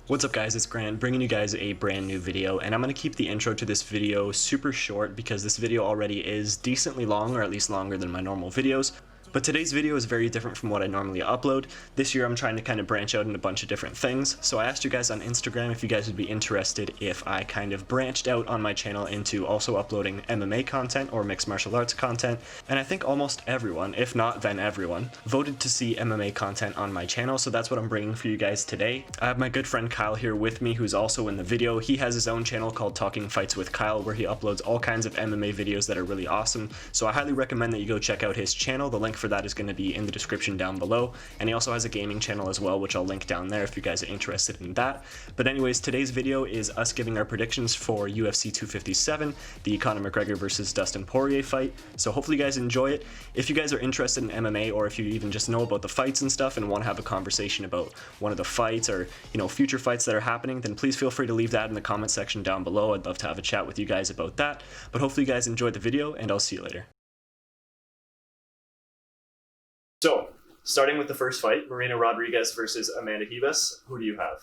What's up guys, it's Grant bringing you guys a brand new video, and I'm going to keep the intro to this video super short because this video already is decently long, or at least longer than my normal videos. But today's video is very different from what I normally upload. This year I'm trying to kind of branch out in a bunch of different things, so I asked you guys on Instagram if you guys would be interested if I kind of branched out on my channel into also uploading MMA content or mixed martial arts content, and I think almost everyone, if not then everyone, voted to see MMA content on my channel, so that's what I'm bringing for you guys today. I have my good friend Kyle here with me who's also in the video. He has his own channel called Talking Fights with Kyle where he uploads all kinds of MMA videos that are really awesome, so I highly recommend that you go check out his channel. The link for that is going to be in the description down below, and he also has a gaming channel as well, which I'll link down there if you guys are interested in that. But anyways, today's video is us giving our predictions for UFC 257, the Conor McGregor versus Dustin Poirier fight, so hopefully you guys enjoy it. If you guys are interested in MMA, or if you even just know about the fights and stuff and want to have a conversation about one of the fights or, you know, future fights that are happening, then please feel free to leave that in the comment section down below. I'd love to have a chat with you guys about that. But hopefully you guys enjoyed the video, and I'll see you later. So, starting with the first fight, Marina Rodriguez versus Amanda Ribas. Who do you have?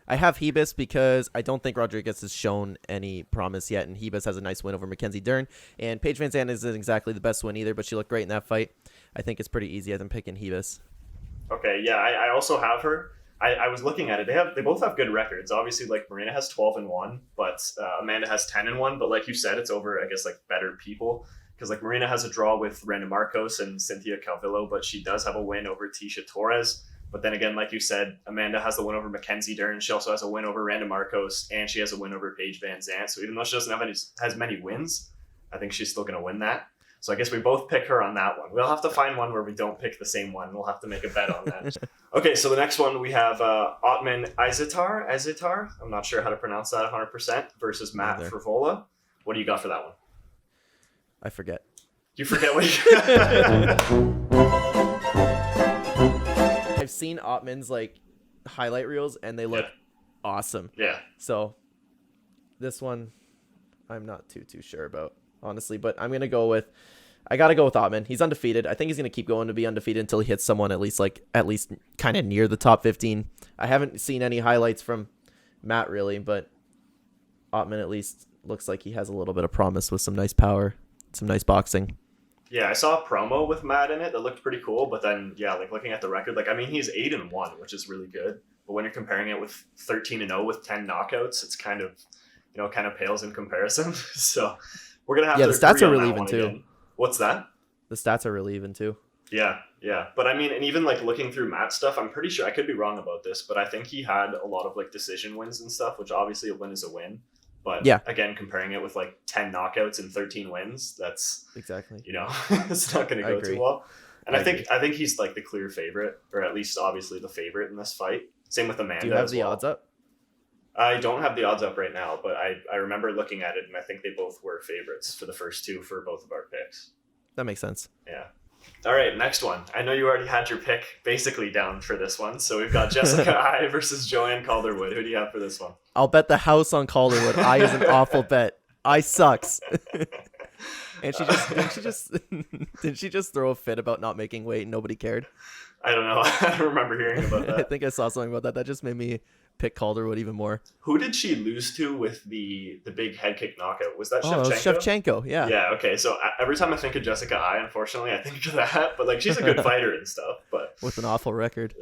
I have Ribas because I don't think Rodriguez has shown any promise yet, and Ribas has a nice win over Mackenzie Dern. And Paige Van Zandt isn't exactly the best win either, but she looked great in that fight. I think it's pretty easy. I'm picking Ribas. Okay, yeah, I also have her. I was looking at it. They both have good records. Obviously, like Marina has 12-1, but Amanda has 10-1. But like you said, it's over, I guess, like better people. Because like Marina has a draw with Randa Marcos and Cynthia Calvillo, but she does have a win over Tisha Torres. But then again, like you said, Amanda has the win over Mackenzie Dern. She also has a win over Randa Marcos, and she has a win over Paige Van Zandt. So even though she doesn't have has many wins, I think she's still going to win that. So I guess we both pick her on that one. We'll have to find one where we don't pick the same one. We'll have to make a bet on that. Okay, so the next one we have Ottman Izatar. I'm not sure how to pronounce that 100%, versus Matt Frevola. What do you got for that one? I forget. You forget what you I've seen Ottman's like highlight reels and they look awesome. Yeah. So this one I'm not too sure about, honestly, but I gotta go with Ottman. He's undefeated. I think he's gonna keep going to be undefeated until he hits someone at least kind of near the top 15. I haven't seen any highlights from Matt really, but Ottman at least looks like he has a little bit of promise with some nice power, some nice boxing. Yeah, I saw a promo with Matt in it that looked pretty cool, but then, yeah, like looking at the record, like, I mean, he's 8-1, which is really good. But when you're comparing it with 13-0 with 10 knockouts, it's kind of, you know, kind of pales in comparison. So we're going to have to. Yeah, the stats are really even too. Again. What's that? The stats are really even too. Yeah. But I mean, and even like looking through Matt's stuff, I'm pretty sure, I could be wrong about this, but I think he had a lot of like decision wins and stuff, which obviously a win is a win. But yeah, again, comparing it with like 10 knockouts and 13 wins, that's exactly, you know, it's not going to go too well. And I think he's like the clear favorite, or at least obviously the favorite in this fight. Same with Amanda. Do you have the odds up? I don't have the odds up right now, but I remember looking at it, and I think they both were favorites for the first two for both of our picks. That makes sense. Yeah. All right, next one. I know you already had your pick basically down for this one. So we've got Jessica I versus Joanne Calderwood. Who do you have for this one? I'll bet the house on Calderwood. I is an awful bet. I sucks. And didn't she just throw a fit about not making weight and nobody cared? I don't know. I don't remember hearing about that. I think I saw something about that. That just made me pick Calderwood even more. Who did she lose to with the big head kick knockout? Was that Shevchenko? Oh, it was Shevchenko, yeah. Yeah, okay. So every time I think of Jessica I, unfortunately, I think of that. But like, she's a good fighter and stuff. But with an awful record.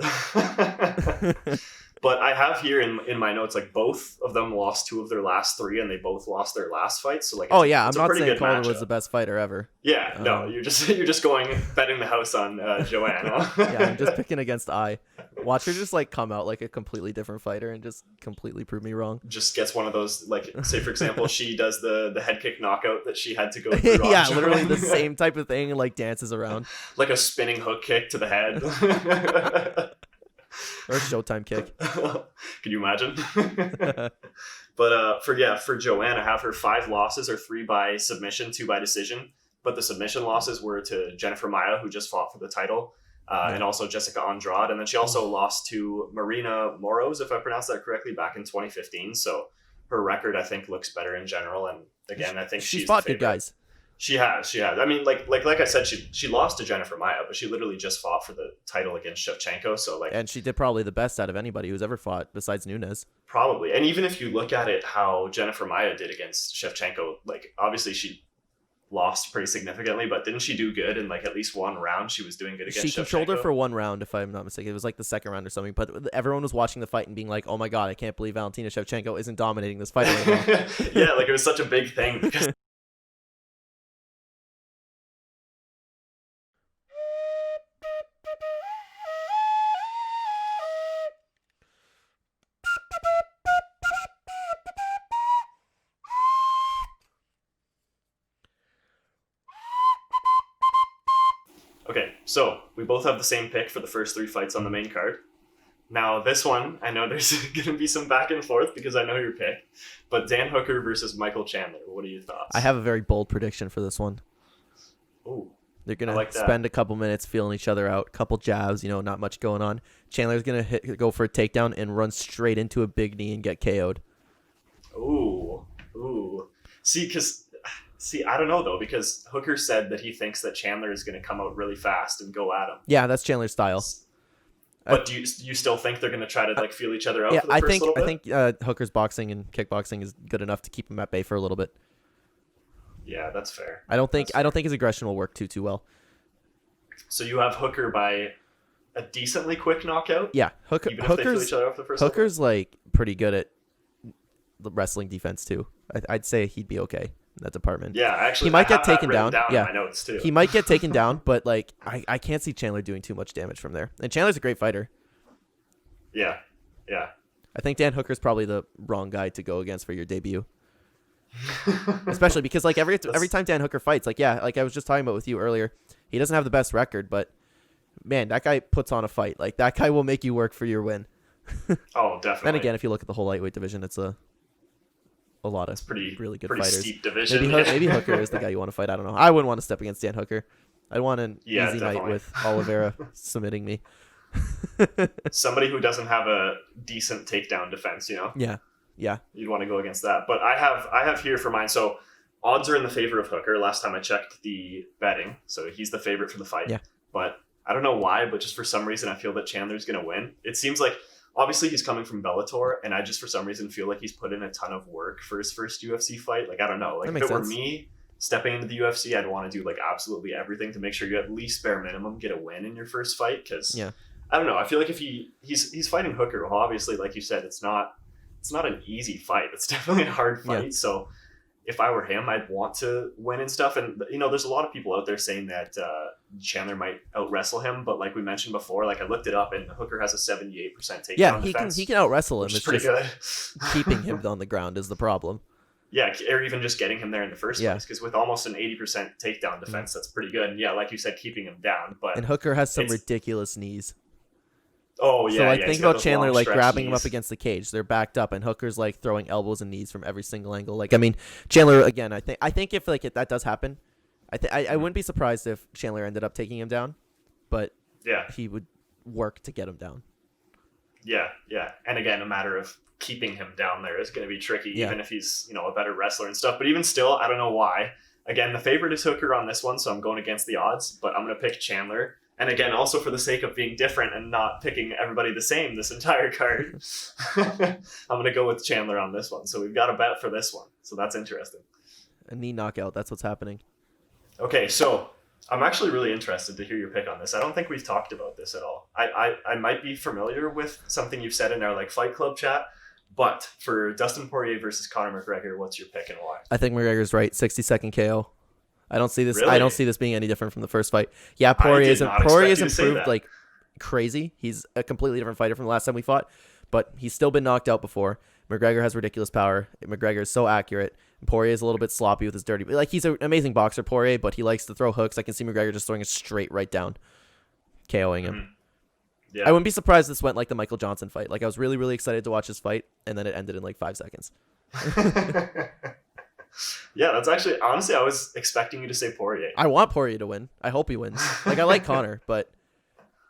But I have here in my notes, like, both of them lost 2 of their last 3, and they both lost their last fight. So like, I'm not saying Calderwood's the best fighter ever. Yeah, no, you're just going betting the house on Joanne. Huh? Yeah, I'm just picking against I. Watch her just like come out like a completely different fighter and just completely prove me wrong. Just gets one of those, like, say for example, she does the head kick knockout that she had to go through. Yeah, literally the same type of thing, and like dances around like a spinning hook kick to the head. Or a Showtime kick. Can you imagine? But for Joanne, I have her 5 losses are 3 by submission, 2 by decision. But the submission losses were to Jennifer Maia, who just fought for the title, and also Jessica Andrade. And then she also lost to Marina Moros, if I pronounced that correctly, back in 2015. So her record, I think, looks better in general. And again, I think she's fought good guys. She has, she has. I mean, like I said, she lost to Jennifer Maia, but she literally just fought for the title against Shevchenko. So like, And she did probably the best out of anybody who's ever fought besides Nunes. probably. And even if you look at it, how Jennifer Maia did against Shevchenko, like obviously she lost pretty significantly, but didn't she do good in like at least one round? She was doing good against She controlled her Shevchenko. for one round, if I'm not mistaken. It was like the second round or something. But everyone was watching the fight and being like, "Oh my god, I can't believe Valentina Shevchenko isn't dominating this fight right now." Yeah, like it was such a big thing because okay, so we both have the same pick for the first 3 fights on the main card. Now, this one, I know there's going to be some back and forth because I know your pick, but Dan Hooker versus Michael Chandler. What are your thoughts? I have a very bold prediction for this one. Ooh, They're gonna like that. spend a couple minutes feeling each other out, couple jabs, not much going on. Chandler's gonna go for a takedown and run straight into a big knee and get KO'd. ooh. See, I don't know though, because Hooker said that he thinks that Chandler is going to come out really fast and go at him. Yeah, that's Chandler's style. But do you still think they're going to try to like feel each other out? Yeah, for the I first think little bit? Hooker's boxing and kickboxing is good enough to keep him at bay for a little bit. Yeah, that's fair. I don't think his aggression will work too well. So you have Hooker by a decently quick knockout. Yeah, Even if they feel each other out for the first. Hooker's like pretty good at the wrestling defense too. I'd say he'd be okay in that department. Yeah, actually, he might I get have that taken written down. in Yeah, my notes too. he might get taken down, but like I can't see Chandler doing too much damage from there. And Chandler's a great fighter. Yeah. I think Dan Hooker's probably the wrong guy to go against for your debut. Especially because like every time Dan Hooker fights, like I was just talking about with you earlier, he doesn't have the best record, but man, that guy puts on a fight. Like that guy will make you work for your win. Oh, definitely. And again, if you look at the whole lightweight division, it's a lot of really good pretty fighters. steep division. Maybe Hooker is the guy you want to fight. I don't know. I wouldn't want to step against Dan Hooker. I'd want an easy definitely. night with Oliveira submitting me. Somebody who doesn't have a decent takedown defense, Yeah. You'd want to go against that. But I have here for mine. So odds are in the favor of Hooker. Last time I checked the betting, so he's the favorite for the fight. Yeah. But I don't know why, but just for some reason I feel that Chandler's going to win. It seems like obviously he's coming from Bellator, and I just for some reason feel like he's put in a ton of work for his first UFC fight. Like I don't know, like That if makes it were sense. me stepping into the UFC, I'd want to do like absolutely everything to make sure you at least bare minimum get a win in your first fight. Because Yeah. I don't know, I feel like if he's fighting Hooker, well, obviously like you said, it's not an easy fight. It's definitely a hard fight. Yeah. So if I were him, I'd want to win and stuff. And there's a lot of people out there saying that Chandler might out wrestle him, but like we mentioned before, like I looked it up, and Hooker has a 78% takedown Yeah, defense. he can out wrestle him. which It's is pretty just good. keeping him on the ground is the problem. Yeah, or even just getting him there in the first Yeah. place, because with almost an 80% takedown defense, that's pretty good. And yeah, like you said, keeping him down. But And Hooker has some it's- ridiculous knees. oh yeah, So like yeah, think he's got about those Chandler long like stretch grabbing him knees. up against the cage. They're backed up, and Hooker's like throwing elbows and knees from every single angle. Like I mean, Chandler again. I think if like that does happen, I wouldn't be surprised if Chandler ended up taking him down, but Yeah, he would work to get him down. yeah. And again, a matter of keeping him down there is going to be tricky, Yeah. even if he's a better wrestler and stuff. But even still, I don't know why. Again, the favorite is Hooker on this one, so I'm going against the odds. But I'm going to pick Chandler. And again, also for the sake of being different and not picking everybody the same this entire card, I'm going to go with Chandler on this one. So we've got a bet for this one. So that's interesting. A knee knockout. That's what's happening. Okay, so I'm actually really interested to hear your pick on this. I don't think we've talked about this at all. I might be familiar with something you've said in our like Fight Club chat, but for Dustin Poirier versus Conor McGregor, what's your pick and why? I think McGregor's right. 60-second KO. I don't see this. Really? I don't see this being any different from the first fight. Yeah, I did Poirier's not expect you to say improved that. like crazy. He's a completely different fighter from the last time we fought, but he's still been knocked out before. McGregor has ridiculous power. McGregor is so accurate. Poirier is a little bit sloppy with his dirty. Like he's an amazing boxer, Poirier, but he likes to throw hooks. I can see McGregor just throwing it straight right down, KOing him. Mhm. Yeah. I wouldn't be surprised this went like the Michael Johnson fight. Like I was really, really excited to watch his fight, and then it ended in like 5 seconds. Yeah, that's actually honestly I was expecting you to say Poirier. I want Poirier to win. I hope he wins. Like I like Conor, but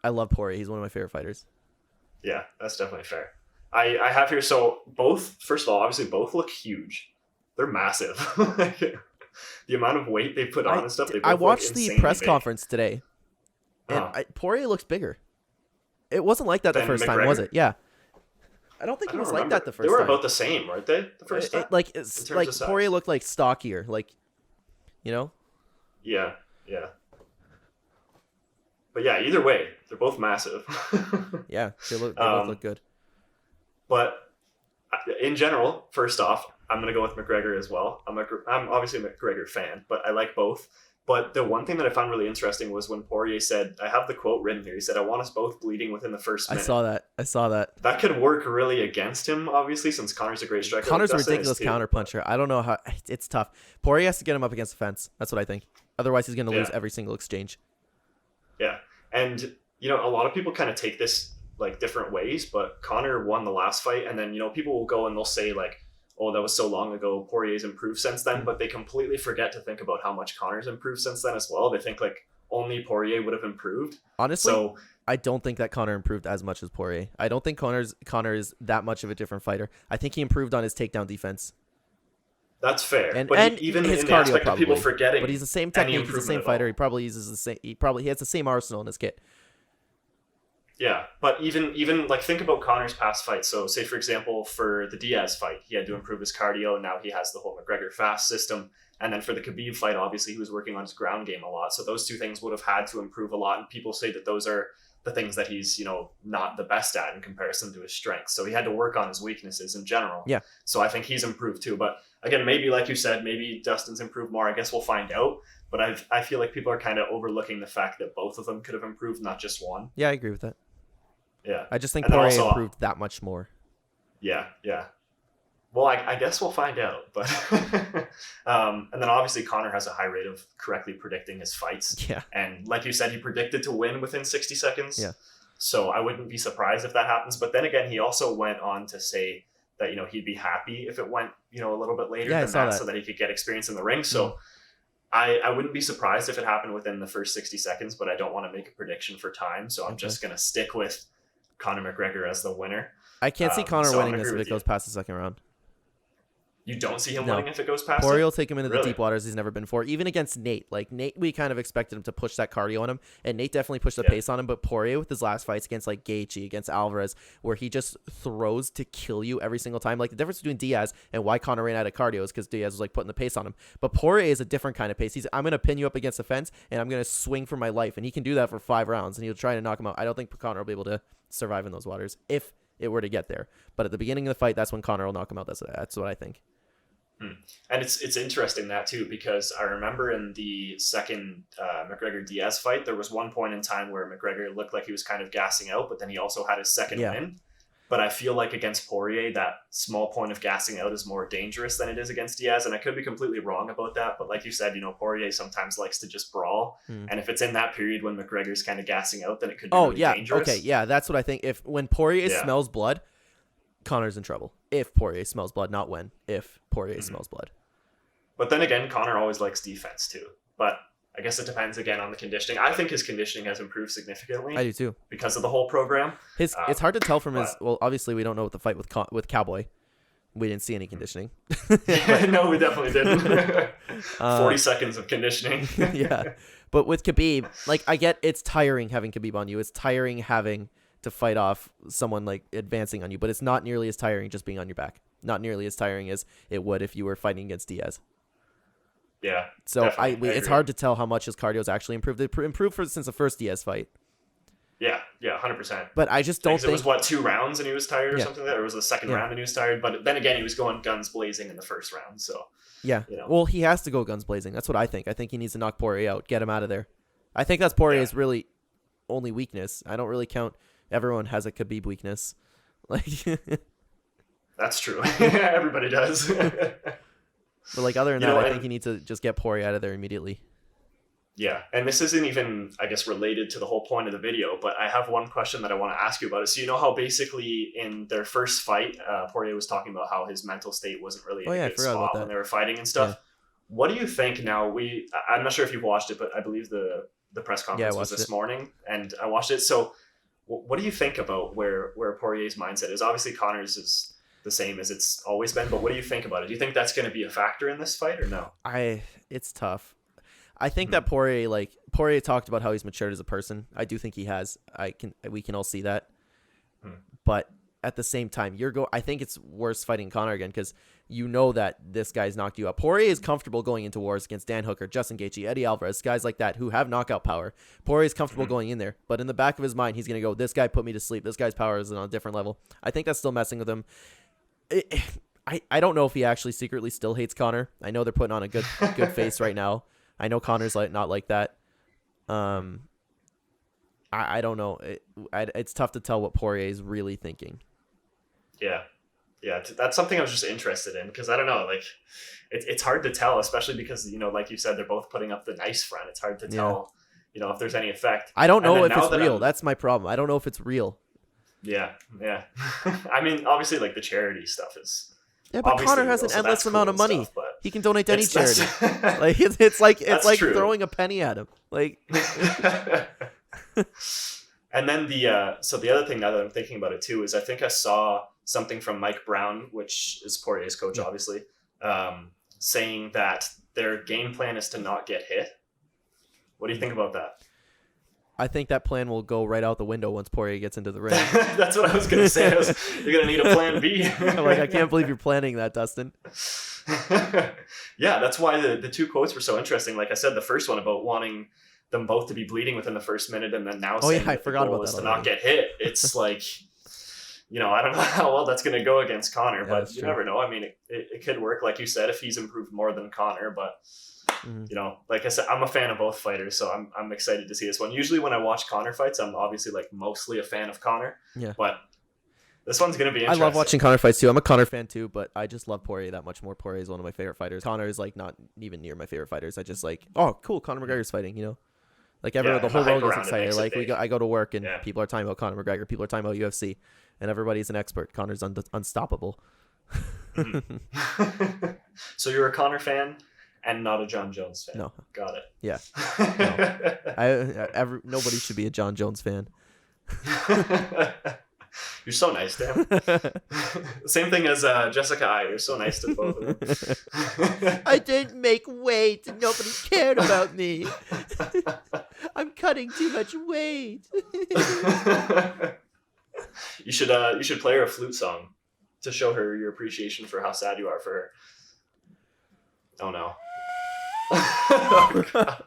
I love Poirier. He's one of my favorite fighters. Yeah, that's definitely fair. I have here, so both, first of all, obviously both look huge. They're massive. the amount of weight they put on and stuff. I watched the press conference today, and Poirier looks bigger. It wasn't like that the first time, was it? Yeah. I don't think it was like that the first time. They were about the same, weren't they? The first time? It's like Poirier looked like stockier, like, you know? Yeah. But yeah, either way, they're both massive. Yeah, they both look good. But in general, first off, I'm going to go with McGregor as well. I'm obviously a McGregor fan, but I like both. But the one thing that I found really interesting was when Poirier said, I have the quote written here, he said, I want us both bleeding within the first minute. I saw that. That could work really against him, obviously, since Conor's a great striker. Conor's a ridiculous counterpuncher. I don't know how... It's tough. Poirier has to get him up against the fence. That's what I think. Otherwise, he's going to lose every single exchange. Yeah. And, you know, a lot of people kind of take this like different ways, but Conor won the last fight. And then, you know, people will go and they'll say like, oh, that was so long ago. Poirier's improved since then. But they completely forget to think about how much Conor's improved since then as well. They think like only Poirier would have improved. Honestly, I don't think that Conor improved as much as Poirier. I don't think Conor is that much of a different fighter. I think he improved on his takedown defense. That's fair. And even his in cardio, the aspect probably. of people forgetting. But he's the same technique. He's the same fighter. He probably uses the same. He has the same arsenal in his kit. Yeah, but even like think about Conor's past fights. So say for example for the Diaz fight, he had to improve his cardio. Now he has the whole McGregor fast system. And then for the Khabib fight, obviously he was working on his ground game a lot. So those two things would have had to improve a lot. And people say that those are the things that he's, you know, not the best at in comparison to his strengths. So he had to work on his weaknesses in general. Yeah. So I think he's improved too. But again, maybe like you said, maybe Dustin's improved more. I guess we'll find out. But I feel like people are kind of overlooking the fact that both of them could have improved, not just one. Yeah, I agree with that. Yeah. I just think Poirier improved that much more. Yeah. Well, I guess we'll find out. But and then obviously Conor has a high rate of correctly predicting his fights. Yeah. And like you said, he predicted to win within 60 seconds. Yeah. So I wouldn't be surprised if that happens. But then again, he also went on to say that, you know, he'd be happy if it went, you know, a little bit later than that so that he could get experience in the ring. So I wouldn't be surprised if it happened within the first 60 seconds, but I don't want to make a prediction for time. So I'm just going to stick with Conor McGregor as the winner. I can't see Conor winning this if it goes past the second round. You don't see him winning if it goes past Poirier will take him into the deep waters he's never been before. Even against Nate. Like, Nate, we kind of expected him to push that cardio on him, and Nate definitely pushed the pace on him, but Poirier with his last fights against, like, Gaethje, against Alvarez, where he just throws to kill you every single time. Like, the difference between Diaz and why Conor ran out of cardio is because Diaz was, like, putting the pace on him. But Poirier is a different kind of pace. I'm going to pin you up against the fence, and I'm going to swing for my life, and he can do that for 5 rounds, and he'll try to knock him out. I don't think Conor will be able to survive in those waters if it were to get there. But at the beginning of the fight, that's when Conor will knock him out. That's what I think. And it's interesting that too, because I remember in the second McGregor Diaz fight, there was one point in time where McGregor looked like he was kind of gassing out, but then he also had his second win. But I feel like against Poirier, that small point of gassing out is more dangerous than it is against Diaz. And I could be completely wrong about that. But like you said, you know, Poirier sometimes likes to just brawl. And if it's in that period when McGregor's kind of gassing out, then it could be really dangerous. Okay, yeah, that's what I think. When Poirier smells blood, Conor's in trouble. If Poirier smells blood, not when. If Poirier smells blood. But then again, Conor always likes defense too. But I guess it depends again on the conditioning. I think his conditioning has improved significantly. I do too. Because of the whole program. It's hard to tell from his. Well, obviously we don't know what the fight with Cowboy. We didn't see any conditioning. No, we definitely didn't. 40 seconds of conditioning. Yeah, but with Khabib, like I get it's tiring having Khabib on you. It's tiring having to fight off someone like advancing on you, but it's not nearly as tiring just being on your back. Not nearly as tiring as it would if you were fighting against Diaz. Yeah. So it's hard to tell how much his cardio's actually improved. It improved since the first Diaz fight. Yeah, 100%. But I just don't think... It was, 2 rounds and he was tired or something like that? Or it was the second round and he was tired? But then again, he was going guns blazing in the first round, so... Yeah. You know. Well, he has to go guns blazing. That's what I think. I think he needs to knock Poirier out, get him out of there. I think that's Poirier's really only weakness. I don't really count... Everyone has a Khabib weakness. Like... That's true. Everybody does. But like other than that, I think you need to just get Poirier out of there immediately. Yeah, and this isn't even, I guess, related to the whole point of the video, but I have one question that I want to ask you about it. So you know how basically in their first fight, Poirier was talking about how his mental state wasn't really in a good spot when they were fighting and stuff. Yeah. What do you think now? I'm not sure if you've watched it, but I believe the press conference was this morning, and I watched it. So what do you think about where Poirier's mindset is? Obviously, Conor's is the same as it's always been. But what do you think about it? Do you think that's going to be a factor in this fight or no? It's tough. I think that Poirier talked about how he's matured as a person. I do think he has. We can all see that. But at the same time, I think it's worse fighting Conor again because you know that this guy's knocked you up. Poirier is comfortable going into wars against Dan Hooker, Justin Gaethje, Eddie Alvarez, guys like that who have knockout power. Poirier is comfortable going in there, but in the back of his mind, he's going to go, this guy put me to sleep. This guy's power is on a different level. I think that's still messing with him. I don't know if he actually secretly still hates Conor. I know they're putting on a good face right now. I know Conor's not like that. I don't know. It's tough to tell what Poirier is really thinking. Yeah, that's something I was just interested in because I don't know, like it's hard to tell, especially because like you said, they're both putting up the nice front. It's hard to tell, if there's any effect. I don't know if it's real. That's my problem. I don't know if it's real. Yeah. I mean, obviously, like the charity stuff is. Yeah, but Conor has an endless amount of money. He can donate to any charity. Like it's like true. Throwing a penny at him. Like. And then the other thing now that I'm thinking about it too is I think I saw something from Mike Brown, which is Poirier's coach, obviously, saying that their game plan is to not get hit. What do you think about that? I think that plan will go right out the window once Poirier gets into the ring. That's what I was going to say. You're going to need a plan B. I can't believe you're planning that, Dustin. Yeah, that's why the two quotes were so interesting. Like I said, the first one about wanting them both to be bleeding within the first minute, and then now saying I forgot about is that to not get hit. It's like, I don't know how well that's going to go against Conor, but you never know. I mean, it could work, like you said, if he's improved more than Conor, but like I said, I'm a fan of both fighters, so I'm excited to see this one. Usually when I watch Conor fights, I'm obviously like mostly a fan of Conor, but this one's going to be interesting. I love watching Conor fights too. I'm a Conor fan too, but I just love Poirier that much more. Poirier is one of my favorite fighters. Conor is like not even near my favorite fighters. I just like, oh, cool, Conor McGregor's fighting, Like the whole world gets excited. Like I go to work and people are talking about Conor McGregor. People are talking about UFC, and everybody's an expert. Conor's unstoppable. So you're a Conor fan and not a John Jones fan. No, got it. Yeah. No. Nobody should be a John Jones fan. You're so nice to him. Same thing as Jessica I. You're so nice to both of them. I didn't make weight and nobody cared about me. I'm cutting too much weight. You should play her a flute song to show her your appreciation for how sad you are for her. Oh no. Oh, God.